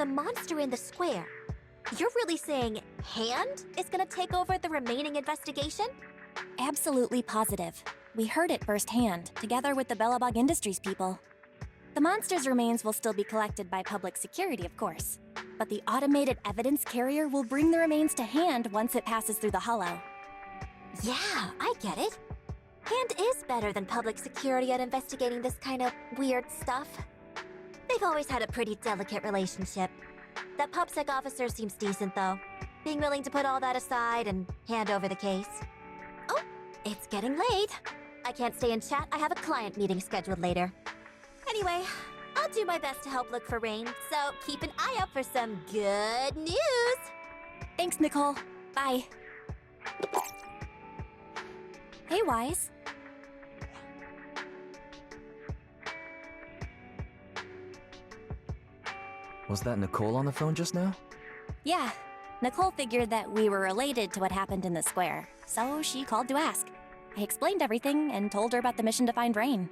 the monster in the square. You're really saying Hand is gonna take over the remaining investigation? Absolutely positive. We heard it firsthand, together with the Bellabog Industries people. The monster's remains will still be collected by public security, of course. But the automated evidence carrier will bring the remains to Hand once it passes through the hollow. Yeah, I get it. Hand is better than public security at investigating this kind of weird stuff. They've always had a pretty delicate relationship. That PubSec officer seems decent, though, being willing to put all that aside and hand over the case. Oh, it's getting late. I can't stay and chat. I have a client meeting scheduled later. Anyway, I'll do my best to help look for Rain, so keep an eye out for some good news! Thanks, Nicole. Bye. Hey, Wise. Was that Nicole on the phone just now? Yeah, Nicole figured that we were related to what happened in the square, so she called to ask. I explained everything and told her about the mission to find Rain.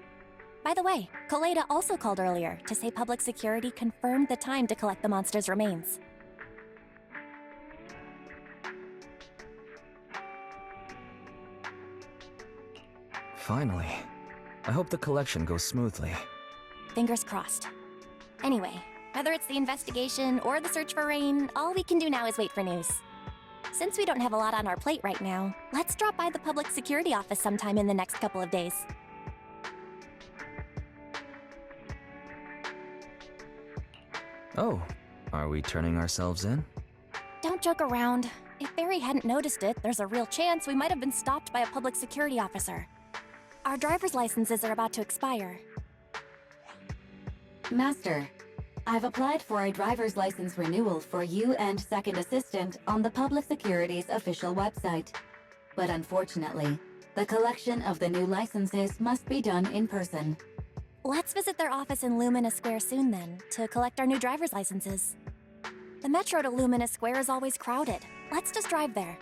By the way, Koleda also called earlier to say public security confirmed the time to collect the monster's remains. Finally. I hope the collection goes smoothly. Fingers crossed. Anyway, whether it's the investigation or the search for Rain, all we can do now is wait for news. Since we don't have a lot on our plate right now, let's drop by the public security office sometime in the next couple of days. Oh, are we turning ourselves in? Don't joke around. If Barry hadn't noticed it, there's a real chance we might have been stopped by a public security officer. Our driver's licenses are about to expire. Master, I've applied for a driver's license renewal for you and Second Assistant on the Public Security's official website. But unfortunately, the collection of the new licenses must be done in person. Let's visit their office in Lumina Square soon then, to collect our new driver's licenses. The metro to Lumina Square is always crowded. Let's just drive there.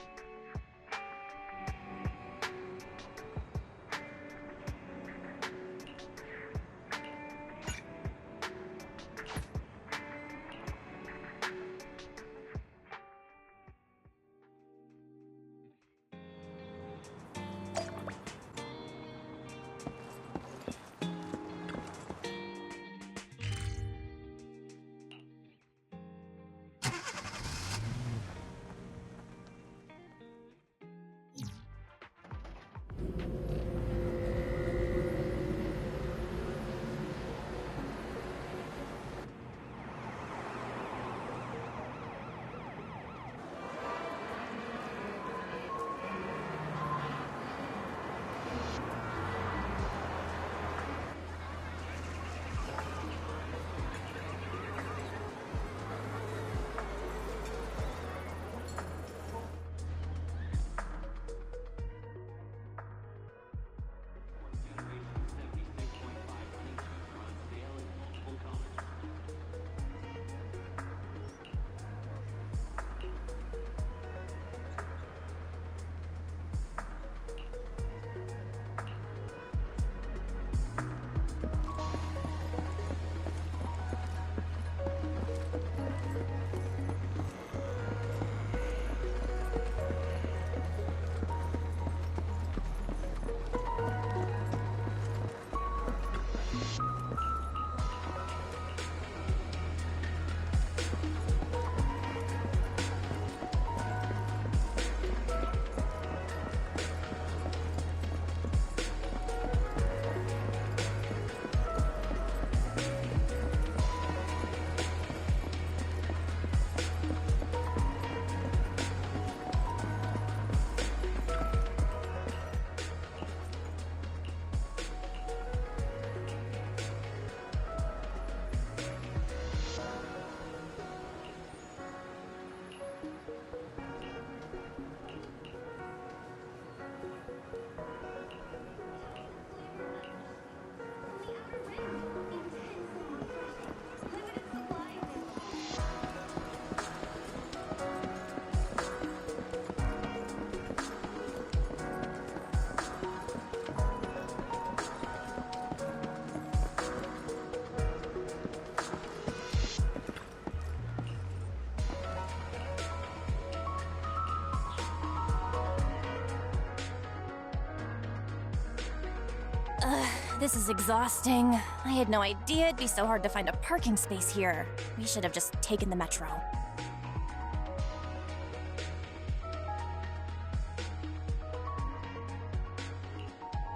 This is exhausting. I had no idea it'd be so hard to find a parking space here. We should have just taken the metro.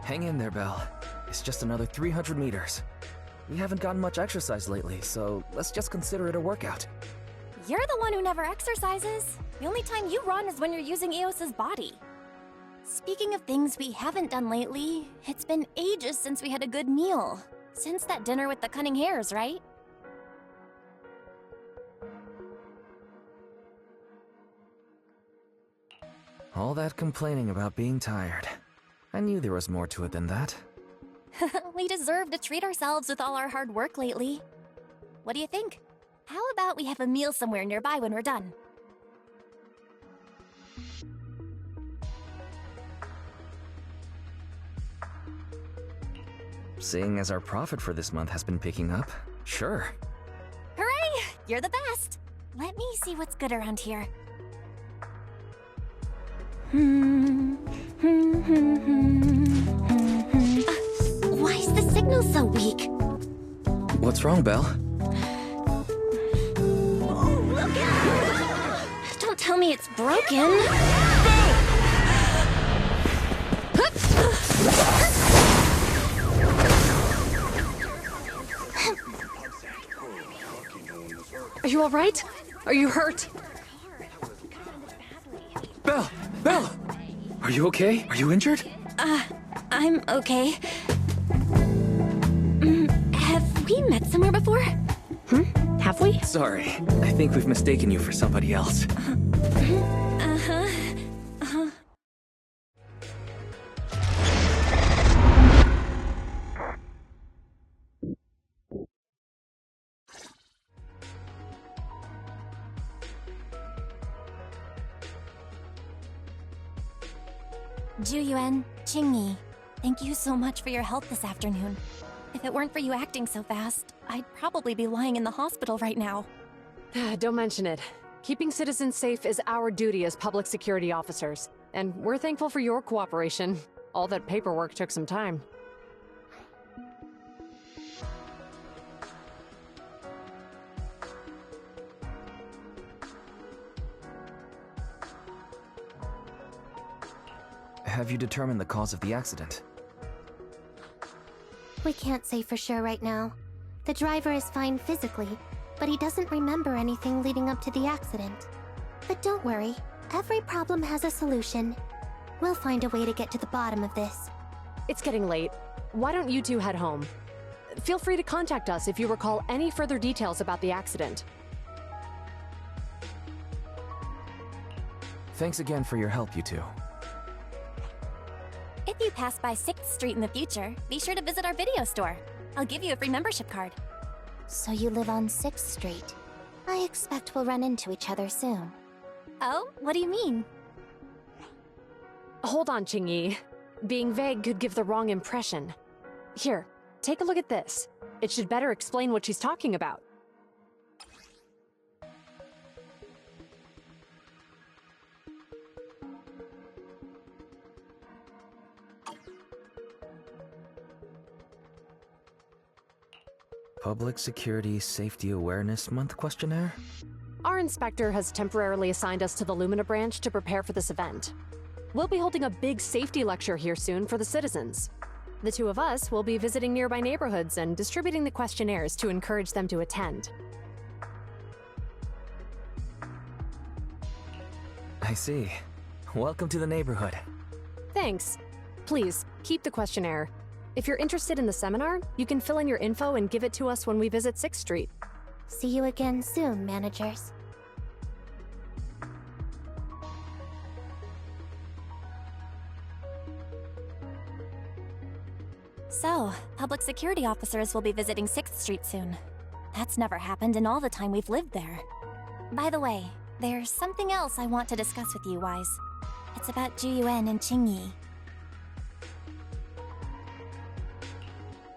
Hang in there, Belle. It's just another 300 meters. We haven't gotten much exercise lately, so let's just consider it a workout. You're the one who never exercises. The only time you run is when you're using Eos's body. Speaking of things we haven't done lately, it's been ages since we had a good meal. Since that dinner with the cunning hares, right? All that complaining about being tired. I knew there was more to it than that. We deserve to treat ourselves with all our hard work lately. What do you think? How about we have a meal somewhere nearby when we're done? Seeing as our profit for this month has been picking up, sure. Hooray! You're the best! Let me see what's good around here. Why is the signal so weak? What's wrong, Belle? Oh, look out! Don't tell me it's broken. Are you all right? Are you hurt? Belle! Belle! Are you okay? Are you injured? I'm okay. Have we met somewhere before? Have we? Sorry, I think we've mistaken you for somebody else. Juyuan, Qingyi, thank you so much for your help this afternoon. If it weren't for you acting so fast, I'd probably be lying in the hospital right now. Don't mention it. Keeping citizens safe is our duty as public security officers, and we're thankful for your cooperation. All that paperwork took some time. Have you determined the cause of the accident? We can't say for sure right now. The driver is fine physically, but he doesn't remember anything leading up to the accident. But don't worry, every problem has a solution. We'll find a way to get to the bottom of this. It's getting late. Why don't you two head home? Feel free to contact us if you recall any further details about the accident. Thanks again for your help, you two. If you pass by 6th Street in the future, be sure to visit our video store. I'll give you a free membership card. So you live on 6th Street. I expect we'll run into each other soon. Oh, what do you mean? Hold on, Qingyi. Being vague could give the wrong impression. Here, take a look at this. It should better explain what she's talking about. Public Security Safety Awareness Month questionnaire? Our inspector has temporarily assigned us to the Lumina branch to prepare for this event. We'll be holding a big safety lecture here soon for the citizens. The two of us will be visiting nearby neighborhoods and distributing the questionnaires to encourage them to attend. I see. Welcome to the neighborhood. Thanks. Please, keep the questionnaire. If you're interested in the seminar, you can fill in your info and give it to us when we visit 6th Street. See you again soon, managers. So, public security officers will be visiting 6th Street soon. That's never happened in all the time we've lived there. By the way, there's something else I want to discuss with you, Wise. It's about Juyuan and Qingyi.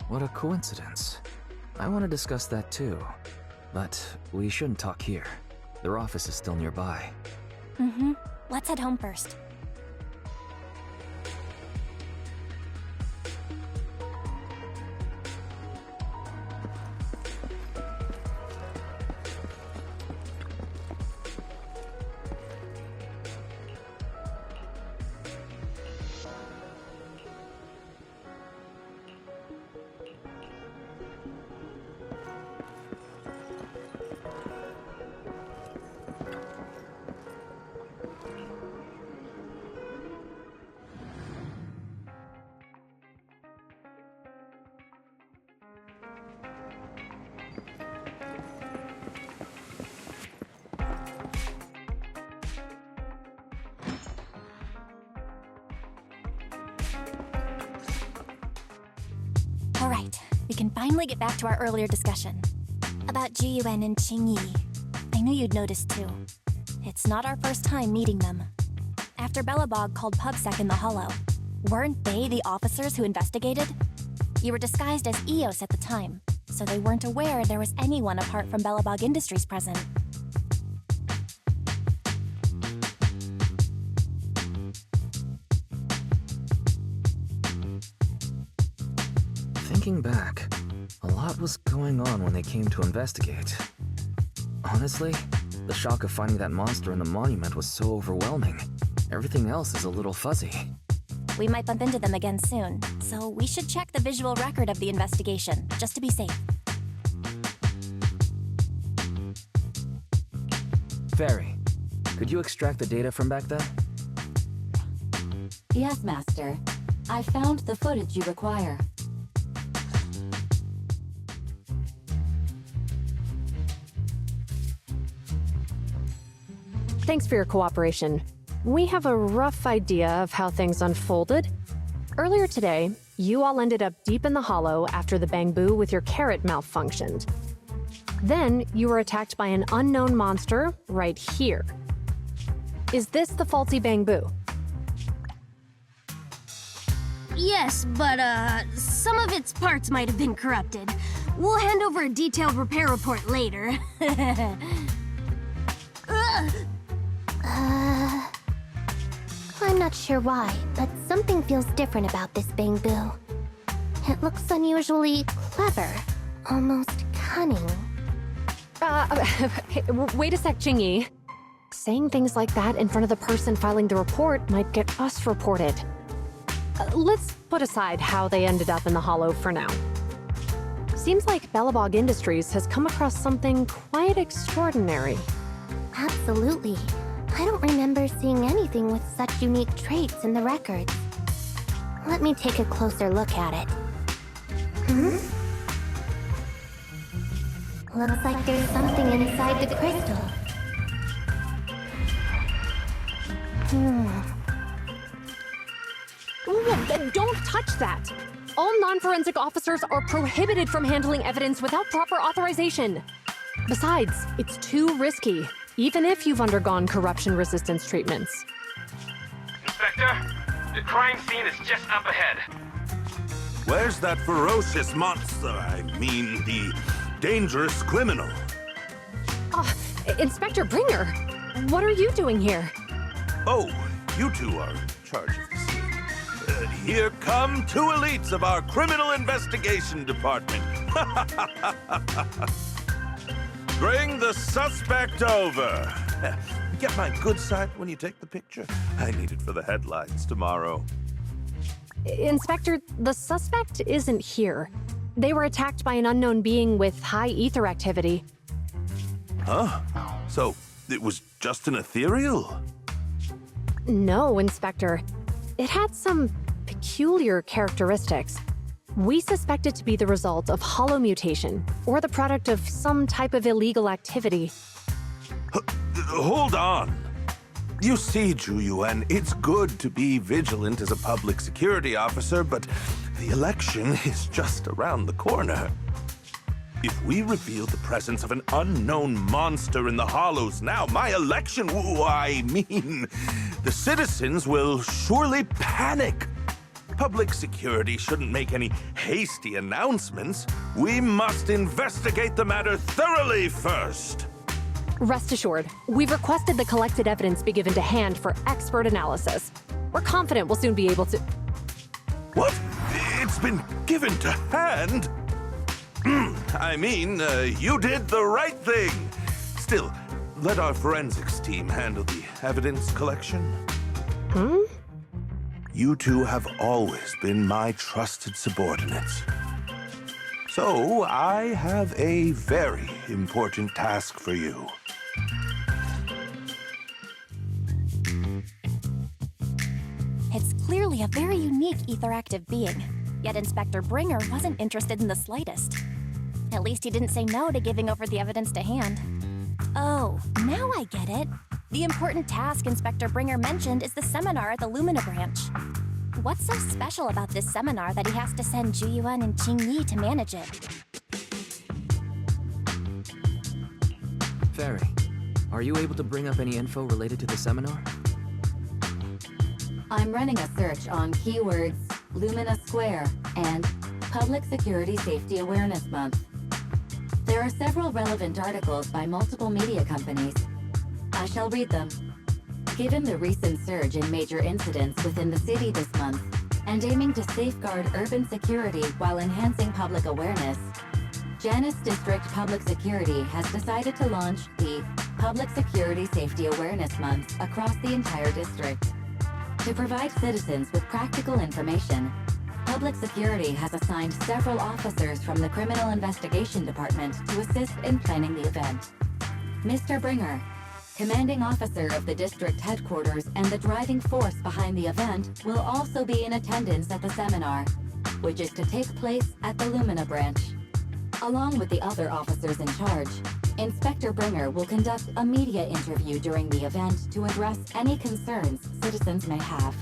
What a coincidence. I want to discuss that too. But we shouldn't talk here. Their office is still nearby. Let's head home first. All right, we can finally get back to our earlier discussion. About Juyuan and Qingyi. I knew you'd noticed too. It's not our first time meeting them. After Belobog called PubSec in the Hollow, weren't they the officers who investigated? You were disguised as EOS at the time, so they weren't aware there was anyone apart from Belobog Industries present. Thinking back, a lot was going on when they came to investigate. Honestly, the shock of finding that monster in the monument was so overwhelming. Everything else is a little fuzzy. We might bump into them again soon, so we should check the visual record of the investigation, just to be safe. Fairy, could you extract the data from back then? Yes, Master. I found the footage you require. Thanks for your cooperation. We have a rough idea of how things unfolded. Earlier today, you all ended up deep in the hollow after the bamboo with your carrot malfunctioned. Then, you were attacked by an unknown monster right here. Is this the faulty bamboo? Yes, but some of its parts might have been corrupted. We'll hand over a detailed repair report later. I'm not sure why, but something feels different about this bamboo. It looks unusually clever, almost cunning. Wait a sec, Qingyi. Saying things like that in front of the person filing the report might get us reported. Let's put aside how they ended up in the hollow for now. Seems like Belobog Industries has come across something quite extraordinary. Absolutely. I don't remember seeing anything with such unique traits in the records. Let me take a closer look at it. Looks like there's something inside the crystal. Don't touch that! All non-forensic officers are prohibited from handling evidence without proper authorization. Besides, it's too risky, even if you've undergone corruption resistance treatments. Inspector, the crime scene is just up ahead. Where's that ferocious monster? I mean, the dangerous criminal. Inspector Bringer, what are you doing here? Oh, you two are in charge of the scene. Here come two elites of our criminal investigation department. Bring the suspect over. Get my good side when you take the picture. I need it for the headlines tomorrow. Inspector, the suspect isn't here. They were attacked by an unknown being with high ether activity. Huh? So, it was just an ethereal? No, Inspector. It had some peculiar characteristics. We suspect it to be the result of hollow mutation, or the product of some type of illegal activity. Hold on. You see, Juyuan, it's good to be vigilant as a public security officer, but the election is just around the corner. If we reveal the presence of an unknown monster in the Hollows now, my election, the citizens will surely panic. Public security shouldn't make any hasty announcements. We must investigate the matter thoroughly first. Rest assured, we've requested the collected evidence be given to hand for expert analysis. We're confident we'll soon be able to... What? It's been given to hand? You did the right thing. Still, let our forensics team handle the evidence collection. You two have always been my trusted subordinates. So, I have a very important task for you. It's clearly a very unique etheractive being, yet Inspector Bringer wasn't interested in the slightest. At least he didn't say no to giving over the evidence to hand. Oh, now I get it. The important task Inspector Bringer mentioned is the seminar at the Lumina branch. What's so special about this seminar that he has to send Juyuan and Qingyi to manage it? Fairy, are you able to bring up any info related to the seminar? I'm running a search on keywords Lumina Square and Public Security Safety Awareness Month. There are several relevant articles by multiple media companies. I shall read them. Given the recent surge in major incidents within the city this month, and aiming to safeguard urban security while enhancing public awareness, Janus District Public Security has decided to launch the Public Security Safety Awareness Month across the entire district. To provide citizens with practical information, Public Security has assigned several officers from the Criminal Investigation Department to assist in planning the event. Mr. Bringer, commanding officer of the district headquarters and the driving force behind the event, will also be in attendance at the seminar, which is to take place at the Lumina branch. Along with the other officers in charge, Inspector Bringer will conduct a media interview during the event to address any concerns citizens may have.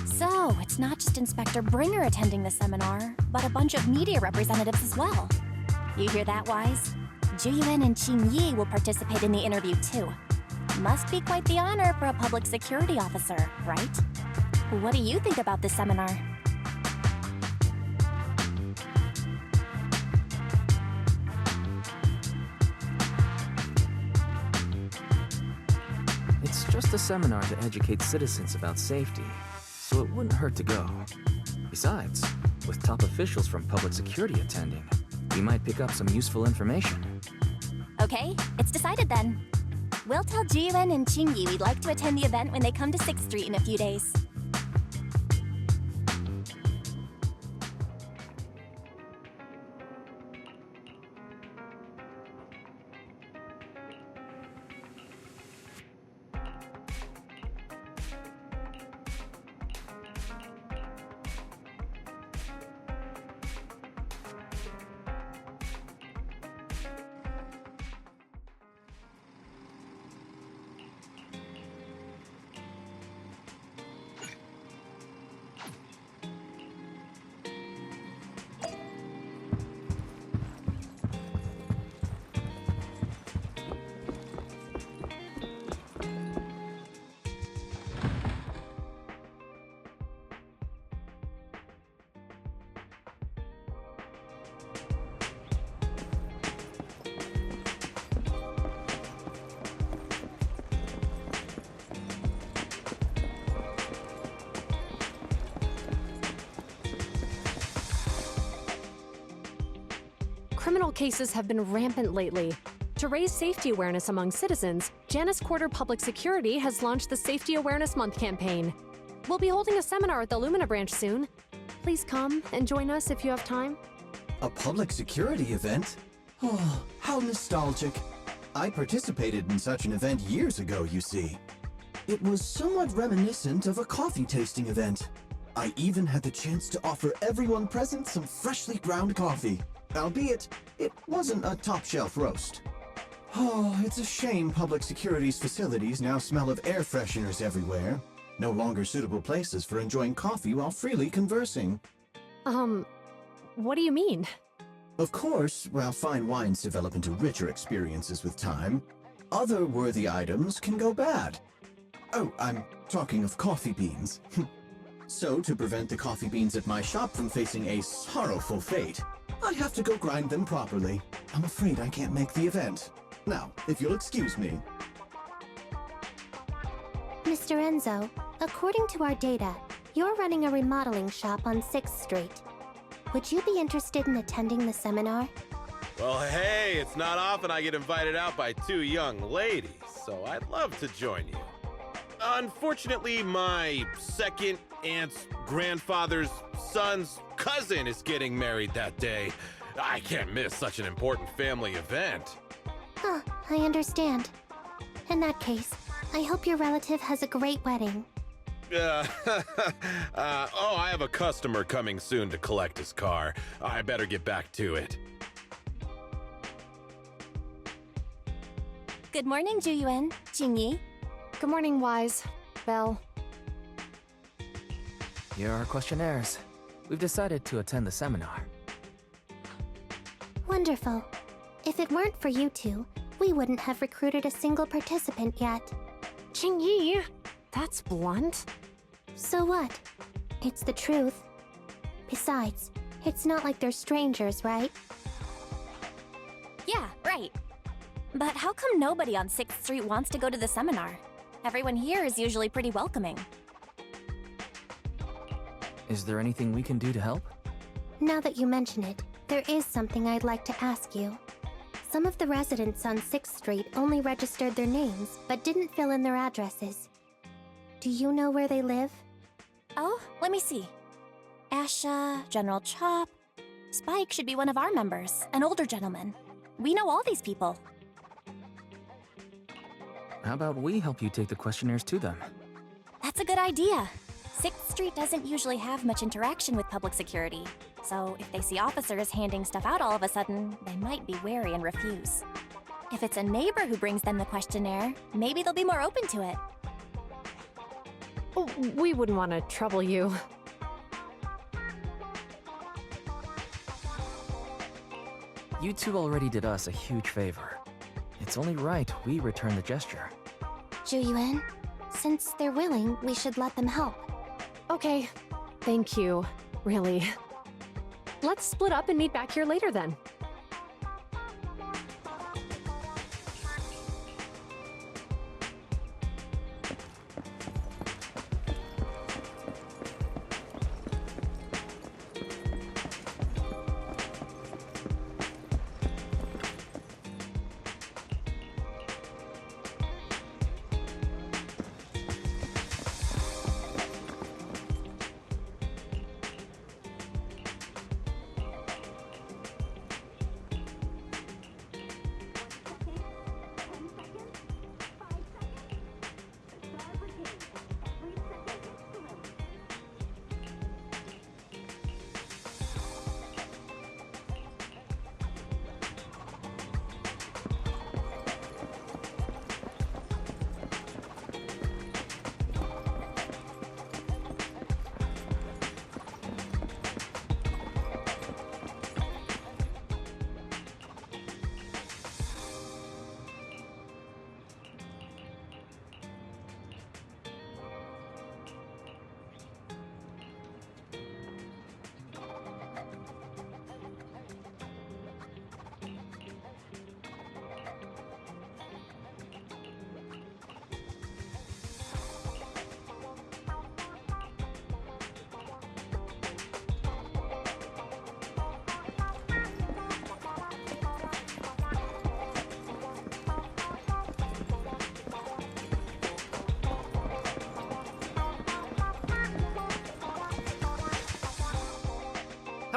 So, it's not just Inspector Bringer attending the seminar, but a bunch of media representatives as well. You hear that, Wise? Juyuan and Qingyi will participate in the interview too. Must be quite the honor for a public security officer, right? What do you think about this seminar? It's just a seminar to educate citizens about safety, so it wouldn't hurt to go. Besides, with top officials from public security attending, we might pick up some useful information. Okay, it's decided then. We'll tell Jiyuan and Qingyi we'd like to attend the event when they come to 6th Street in a few days. Criminal cases have been rampant lately. To raise safety awareness among citizens, Janus Quarter Public Security has launched the Safety Awareness Month campaign. We'll be holding a seminar at the Lumina branch soon. Please come and join us if you have time. A public security event? Oh, how nostalgic. I participated in such an event years ago, you see. It was somewhat reminiscent of a coffee tasting event. I even had the chance to offer everyone present some freshly ground coffee. Albeit, it wasn't a top-shelf roast. Oh, it's a shame public security's facilities now smell of air fresheners everywhere. No longer suitable places for enjoying coffee while freely conversing. What do you mean? Of course, while fine wines develop into richer experiences with time, other worthy items can go bad. Oh, I'm talking of coffee beans. So, to prevent the coffee beans at my shop from facing a sorrowful fate, I have to go grind them properly. I'm afraid I can't make the event. Now, if you'll excuse me. Mr. Enzo, according to our data, you're running a remodeling shop on 6th Street. Would you be interested in attending the seminar? Well, hey, it's not often I get invited out by two young ladies, so I'd love to join you. Unfortunately, my second aunt's grandfather's son's cousin is getting married that day. I can't miss such an important family event. Huh, I understand. In that case, I hope your relative has a great wedding. Oh, I have a customer coming soon to collect his car. I better get back to it. Good morning, Juyuan, Qingyi. Good morning, Wise. Belle. Here are our questionnaires. We've decided to attend the seminar. Wonderful. If it weren't for you two, we wouldn't have recruited a single participant yet. Qingyi, that's blunt. So what? It's the truth. Besides, it's not like they're strangers, right? Yeah, right. But how come nobody on 6th Street wants to go to the seminar? Everyone here is usually pretty welcoming. Is there anything we can do to help? Now that you mention it, there is something I'd like to ask you. Some of the residents on 6th Street only registered their names, but didn't fill in their addresses. Do you know where they live? Oh, let me see. Asha, General Chop. Spike should be one of our members, an older gentleman. We know all these people. How about we help you take the questionnaires to them? That's a good idea. 6th Street doesn't usually have much interaction with public security, so if they see officers handing stuff out all of a sudden, they might be wary and refuse. If it's a neighbor who brings them the questionnaire, maybe they'll be more open to it. Oh, we wouldn't want to trouble you. You two already did us a huge favor. It's only right we return the gesture. Zhu since they're willing, we should let them help. Okay, thank you. Really. Let's split up and meet back here later then.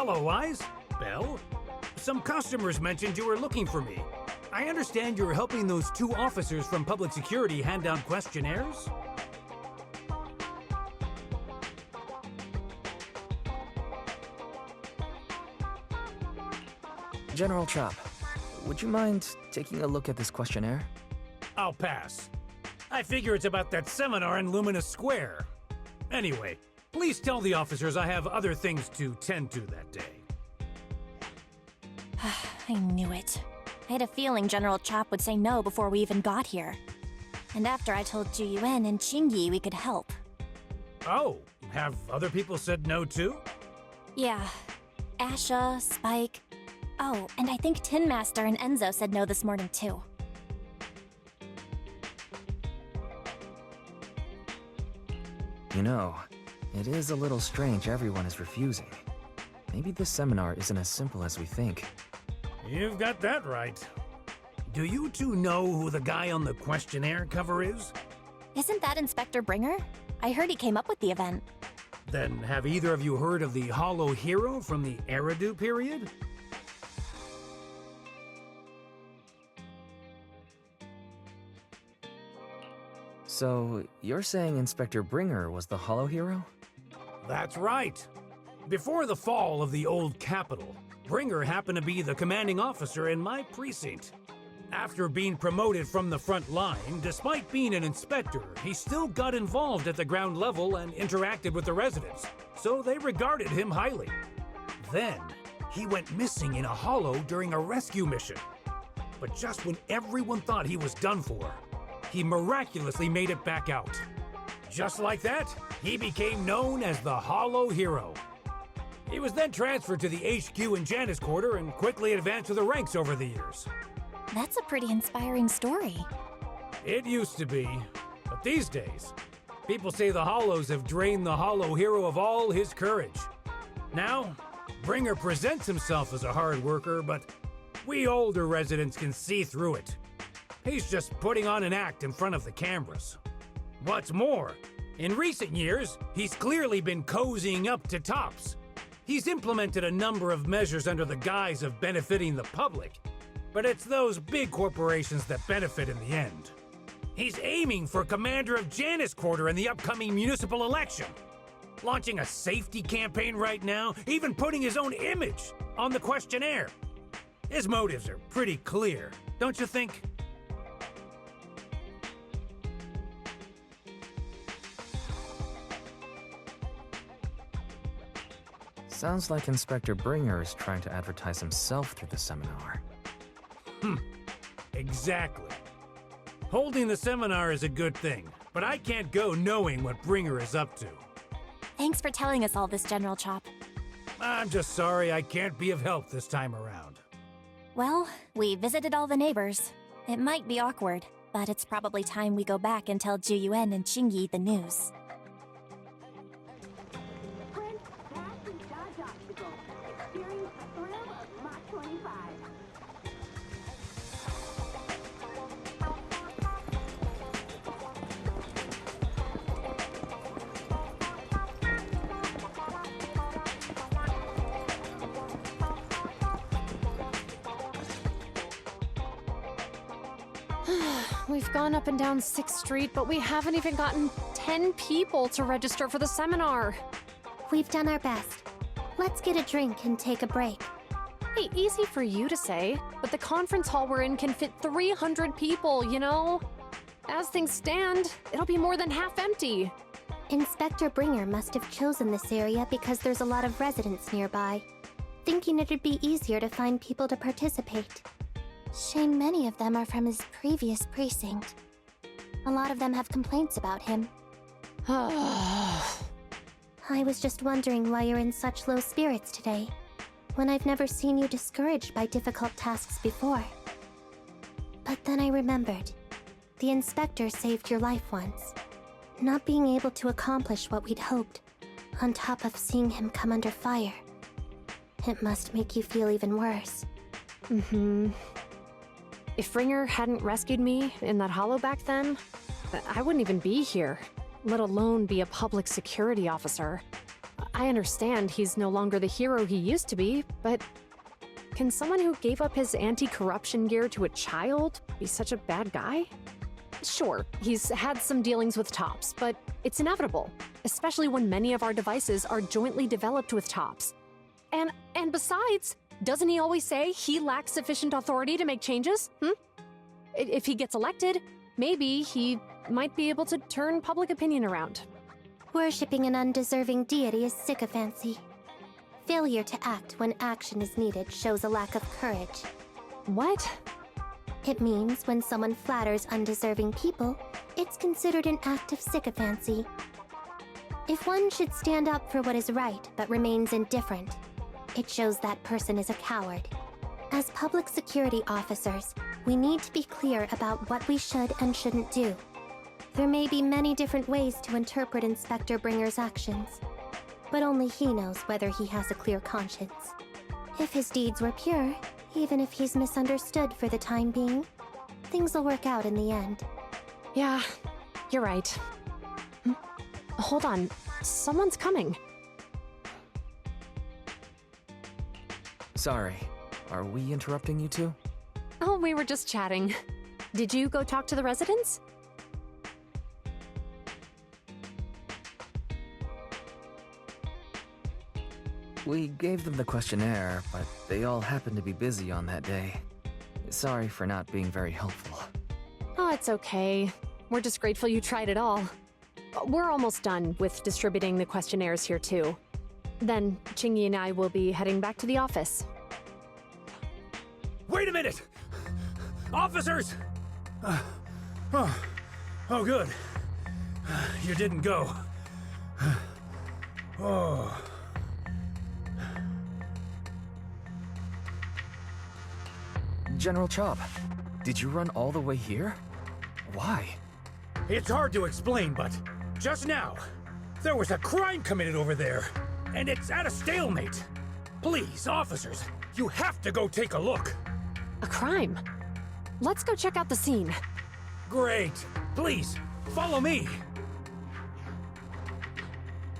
Hello, Wise. Belle? Some customers mentioned you were looking for me. I understand you're helping those two officers from public security hand out questionnaires? General Chop, would you mind taking a look at this questionnaire? I'll pass. I figure it's about that seminar in Luminous Square. Anyway, please tell the officers I have other things to tend to that day. I knew it. I had a feeling General Chop would say no before we even got here. And after I told Zhu Yuan and Qingyi we could help. Oh, have other people said no too? Yeah. Asha, Spike. Oh, and I think Tin Master and Enzo said no this morning too. You know, it is a little strange everyone is refusing. Maybe this seminar isn't as simple as we think. You've got that right. Do you two know who the guy on the questionnaire cover is? Isn't that Inspector Bringer? I heard he came up with the event. Then have either of you heard of the Hollow Hero from the Eridu period? So, you're saying Inspector Bringer was the Hollow Hero? That's right. Before the fall of the old capital, Bringer happened to be the commanding officer in my precinct. After being promoted from the front line, despite being an inspector, he still got involved at the ground level and interacted with the residents, so they regarded him highly. Then, he went missing in a hollow during a rescue mission. But just when everyone thought he was done for, he miraculously made it back out. Just like that, he became known as the Hollow Hero. He was then transferred to the HQ in Janus Quarter and quickly advanced to the ranks over the years. That's a pretty inspiring story. It used to be, but these days, people say the Hollows have drained the Hollow Hero of all his courage. Now, Bringer presents himself as a hard worker, but we older residents can see through it. He's just putting on an act in front of the cameras. What's more, in recent years, he's clearly been cozying up to Tops. He's implemented a number of measures under the guise of benefiting the public, but it's those big corporations that benefit in the end. He's aiming for commander of Janus Quarter in the upcoming municipal election, launching a safety campaign right now, even putting his own image on the questionnaire. His motives are pretty clear, don't you think? Sounds like Inspector Bringer is trying to advertise himself through the seminar. Exactly. Holding the seminar is a good thing, but I can't go knowing what Bringer is up to. Thanks for telling us all this, General Chop. I'm just sorry I can't be of help this time around. Well, we visited all the neighbors. It might be awkward, but it's probably time we go back and tell Ju Yuen and Xingyi the news. We've gone up and down 6th Street, but we haven't even gotten 10 people to register for the seminar. We've done our best. Let's get a drink and take a break. Hey, easy for you to say, but the conference hall we're in can fit 300 people, you know? As things stand, it'll be more than half empty. Inspector Bringer must have chosen this area because there's a lot of residents nearby, thinking it'd be easier to find people to participate. Shame many of them are from his previous precinct. A lot of them have complaints about him. I was just wondering why you're in such low spirits today, when I've never seen you discouraged by difficult tasks before. But then I remembered. The inspector saved your life once. Not being able to accomplish what we'd hoped, on top of seeing him come under fire. It must make you feel even worse. If Bringer hadn't rescued me in that hollow back then, I wouldn't even be here, let alone be a public security officer. I understand he's no longer the hero he used to be, but can someone who gave up his anti-corruption gear to a child be such a bad guy? Sure, he's had some dealings with Tops, but it's inevitable, especially when many of our devices are jointly developed with Tops. And besides, doesn't he always say he lacks sufficient authority to make changes? If he gets elected, maybe he might be able to turn public opinion around. Worshipping an undeserving deity is sycophancy. Failure to act when action is needed shows a lack of courage. What? It means when someone flatters undeserving people, it's considered an act of sycophancy. If one should stand up for what is right but remains indifferent, it shows that person is a coward. As public security officers, we need to be clear about what we should and shouldn't do. There may be many different ways to interpret Inspector Bringer's actions, but only he knows whether he has a clear conscience. If his deeds were pure, even if he's misunderstood for the time being, things will work out in the end. Yeah, you're right. Hold on, someone's coming. Sorry, are we interrupting you two? Oh, we were just chatting. Did you go talk to the residents? We gave them the questionnaire, but they all happened to be busy on that day. Sorry for not being very helpful. Oh, it's okay. We're just grateful you tried it all. We're almost done with distributing the questionnaires here, too. Then, Chingy and I will be heading back to the office. Wait a minute! Officers! Oh, good. You didn't go. Oh. General Chop, did you run all the way here? Why? It's hard to explain, but just now, there was a crime committed over there, and it's at a stalemate. Please, officers, you have to go take a look. A crime? Let's go check out the scene. Great. Please, follow me.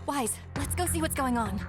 Wise, let's go see what's going on.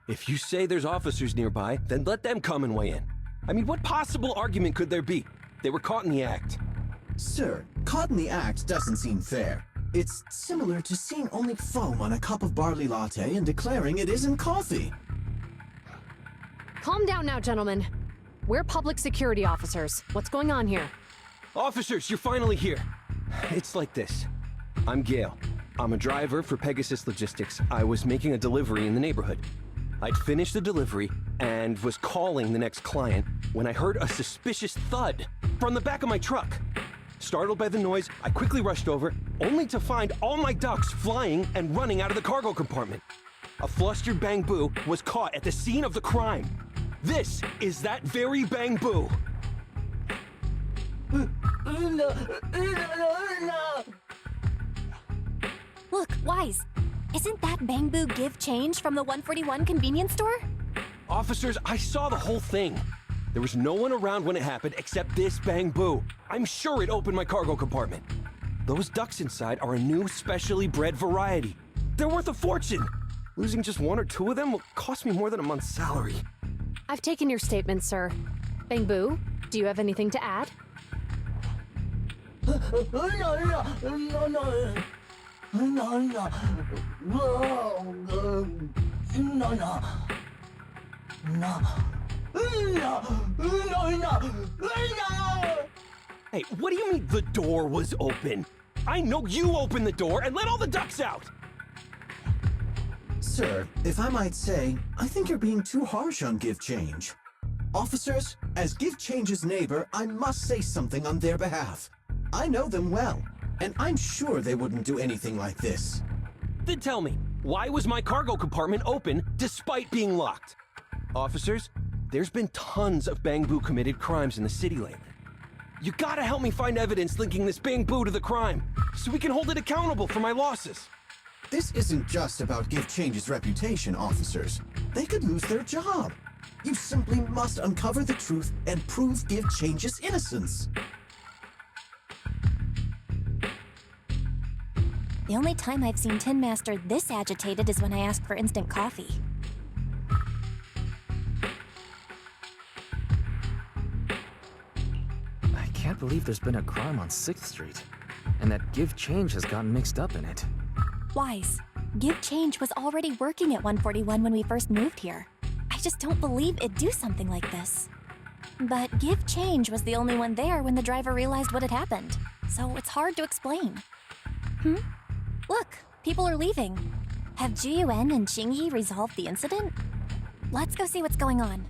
If you say there's officers nearby, then let them come and weigh in. I mean, what possible argument could there be? They were caught in the act. Sir, caught in the act doesn't seem fair. It's similar to seeing only foam on a cup of barley latte and declaring it isn't coffee. Calm down now, gentlemen. We're public security officers. What's going on here? Officers, you're finally here. It's like this. I'm Gale. I'm a driver for Pegasus Logistics. I was making a delivery in the neighborhood. I'd finished the delivery and was calling the next client when I heard a suspicious thud from the back of my truck. Startled by the noise, I quickly rushed over, only to find all my ducks flying and running out of the cargo compartment. A flustered Bang Boo was caught at the scene of the crime. This is that very Bang Boo. Look, Wise, isn't that Bang Boo Give Change from the 141 convenience store? Officers, I saw the whole thing. There was no one around when it happened except this Bang Boo. I'm sure it opened my cargo compartment. Those ducks inside are a new specially bred variety. They're worth a fortune. Losing just one or two of them will cost me more than a month's salary. I've taken your statement, sir. Bang Boo, do you have anything to add? Hey, what do you mean the door was open? I know you opened the door and let all the ducks out! Sir, if I might say, I think you're being too harsh on Give Change. Officers, as Give Change's neighbor, I must say something on their behalf. I know them well, and I'm sure they wouldn't do anything like this. Then tell me, why was my cargo compartment open despite being locked? Officers, there's been tons of Bang Boo committed crimes in the city lately. You gotta help me find evidence linking this Bang Boo to the crime, so we can hold it accountable for my losses. This isn't just about Give Change's reputation, officers. They could lose their job. You simply must uncover the truth and prove Give Change's innocence. The only time I've seen Tin Master this agitated is when I asked for instant coffee. I can't believe there's been a crime on 6th Street, and that Give Change has gotten mixed up in it. Wise, Give Change was already working at 141 when we first moved here. I just don't believe it'd do something like this. But Give Change was the only one there when the driver realized what had happened, so it's hard to explain. Look, people are leaving. Have Jiyuan and Qingyi resolved the incident? Let's go see what's going on.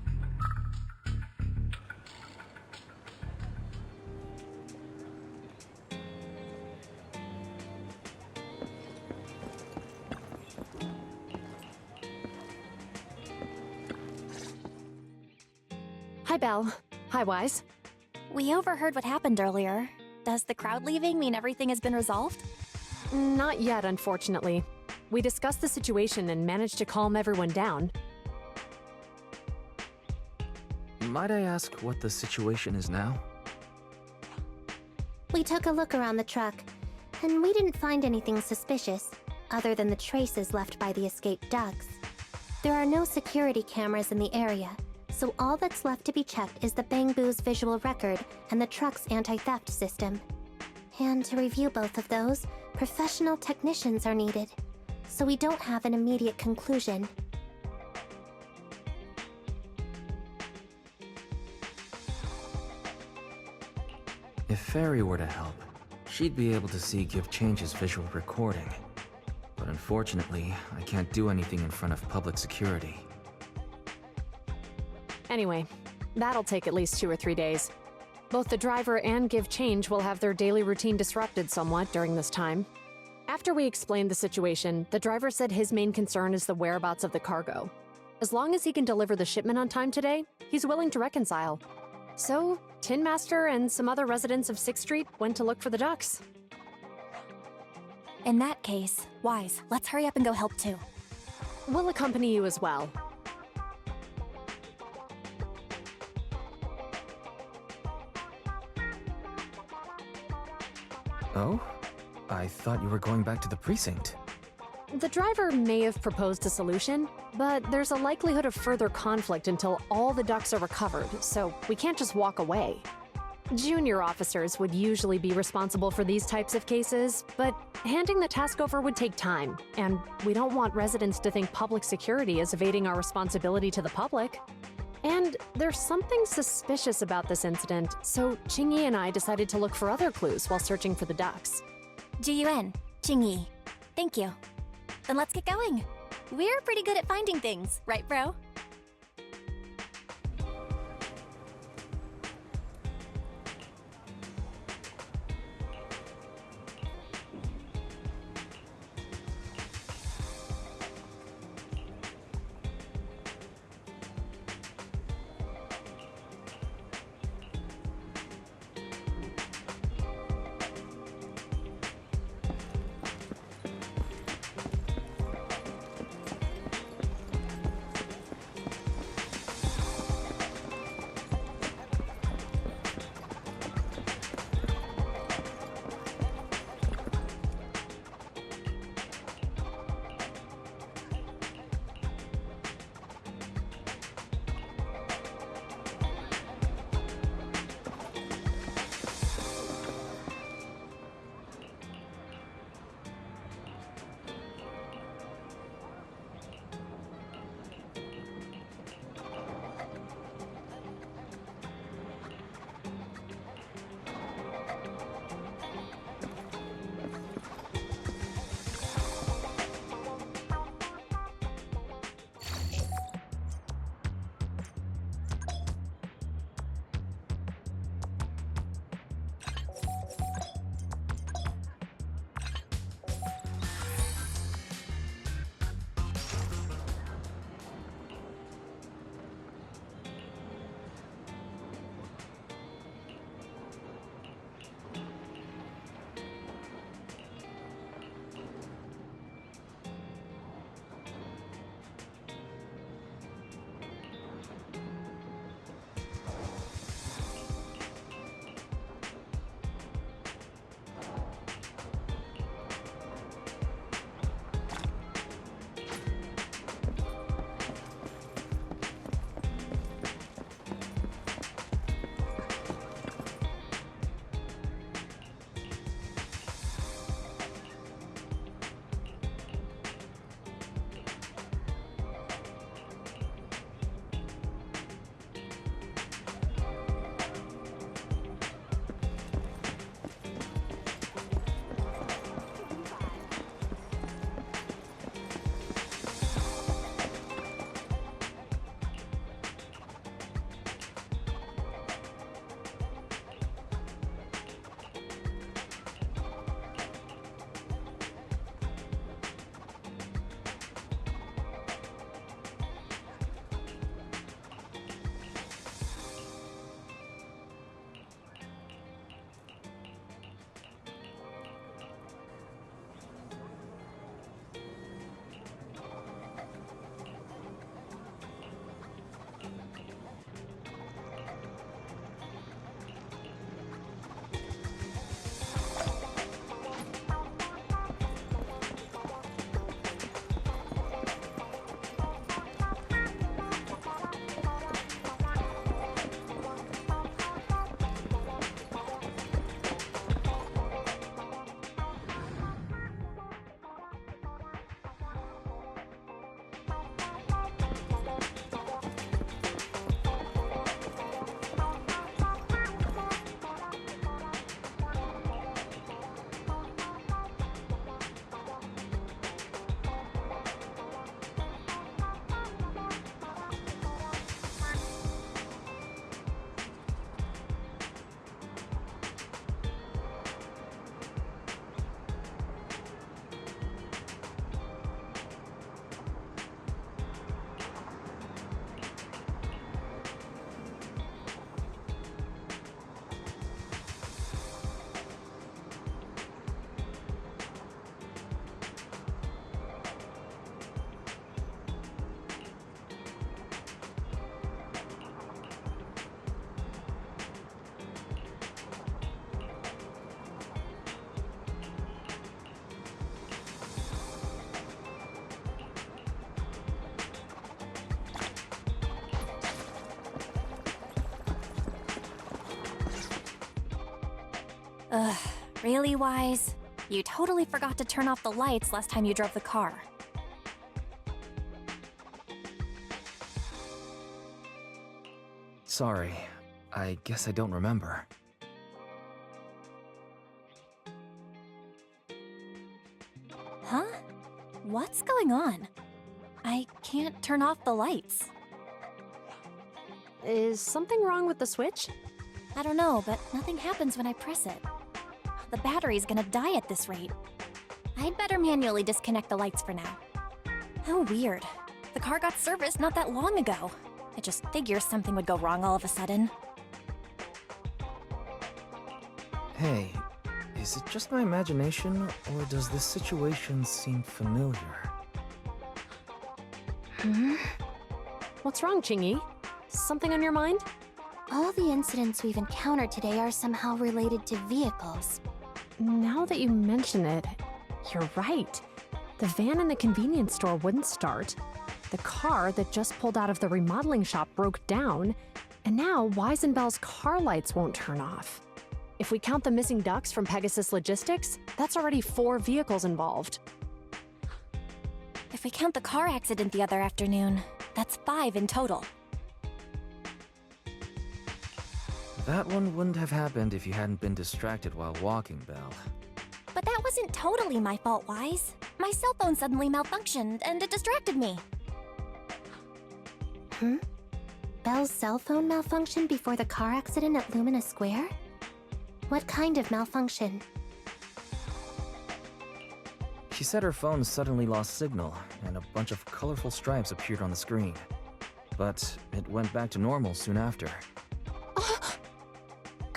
Hi, Belle. Hi, Wise. We overheard what happened earlier. Does the crowd leaving mean everything has been resolved? Not yet, unfortunately. We discussed the situation and managed to calm everyone down. Might I ask what the situation is now? We took a look around the truck, and we didn't find anything suspicious, other than the traces left by the escaped ducks. There are no security cameras in the area, so all that's left to be checked is the Bangbu's visual record and the truck's anti-theft system. And to review both of those, professional technicians are needed, so we don't have an immediate conclusion. If Fairy were to help, she'd be able to see Give Change's visual recording. But unfortunately, I can't do anything in front of public security. Anyway, that'll take at least 2 or 3 days. Both the driver and Give Change will have their daily routine disrupted somewhat during this time. After we explained the situation, the driver said his main concern is the whereabouts of the cargo. As long as he can deliver the shipment on time today, he's willing to reconcile. So, Tin Master and some other residents of 6th Street went to look for the ducks. In that case, Wise, let's hurry up and go help too. We'll accompany you as well. Oh? I thought you were going back to the precinct. The driver may have proposed a solution, but there's a likelihood of further conflict until all the ducks are recovered, so we can't just walk away. Junior officers would usually be responsible for these types of cases, but handing the task over would take time, and we don't want residents to think public security is evading our responsibility to the public. And there's something suspicious about this incident, so Qingyi and I decided to look for other clues while searching for the ducks. Jiyuan, Qingyi. Thank you. Then let's get going. We're pretty good at finding things, right, bro? Ugh, really, Wise? You totally forgot to turn off the lights last time you drove the car. Sorry, I guess I don't remember. Huh? What's going on? I can't turn off the lights. Is something wrong with the switch? I don't know, but nothing happens when I press it. The battery's gonna die at this rate. I'd better manually disconnect the lights for now. How weird. The car got serviced not that long ago. I just figure something would go wrong all of a sudden. Hey, is it just my imagination, or does this situation seem familiar? What's wrong, Chingy? Something on your mind? All the incidents we've encountered today are somehow related to vehicles. Now that you mention it, you're right. The van in the convenience store wouldn't start. The car that just pulled out of the remodeling shop broke down. And now Wise and Bell's car lights won't turn off. If we count the missing ducks from Pegasus Logistics, that's already 4 vehicles involved. If we count the car accident the other afternoon, that's 5 in total. That one wouldn't have happened if you hadn't been distracted while walking, Belle. But that wasn't totally my fault, Wise. My cell phone suddenly malfunctioned, and it distracted me. Belle's cell phone malfunctioned before the car accident at Lumina Square? What kind of malfunction? She said her phone suddenly lost signal, and a bunch of colorful stripes appeared on the screen. But it went back to normal soon after.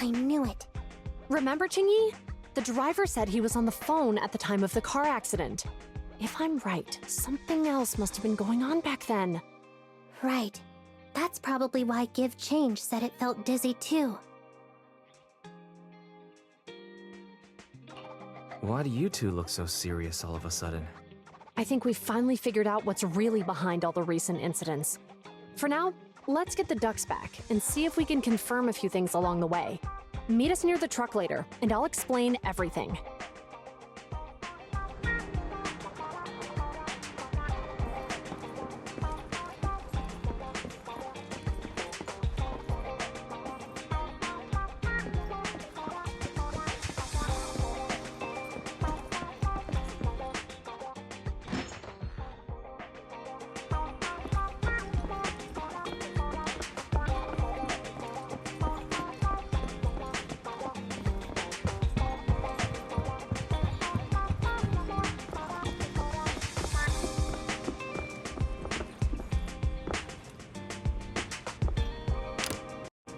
I knew it. Remember, Chingy? The driver said he was on the phone at the time of the car accident. If I'm right, something else must have been going on back then. Right. That's probably why Give Change said it felt dizzy too. Why do you two look so serious all of a sudden? I think we finally figured out what's really behind all the recent incidents. For now, let's get the ducks back and see if we can confirm a few things along the way. Meet us near the truck later, and I'll explain everything.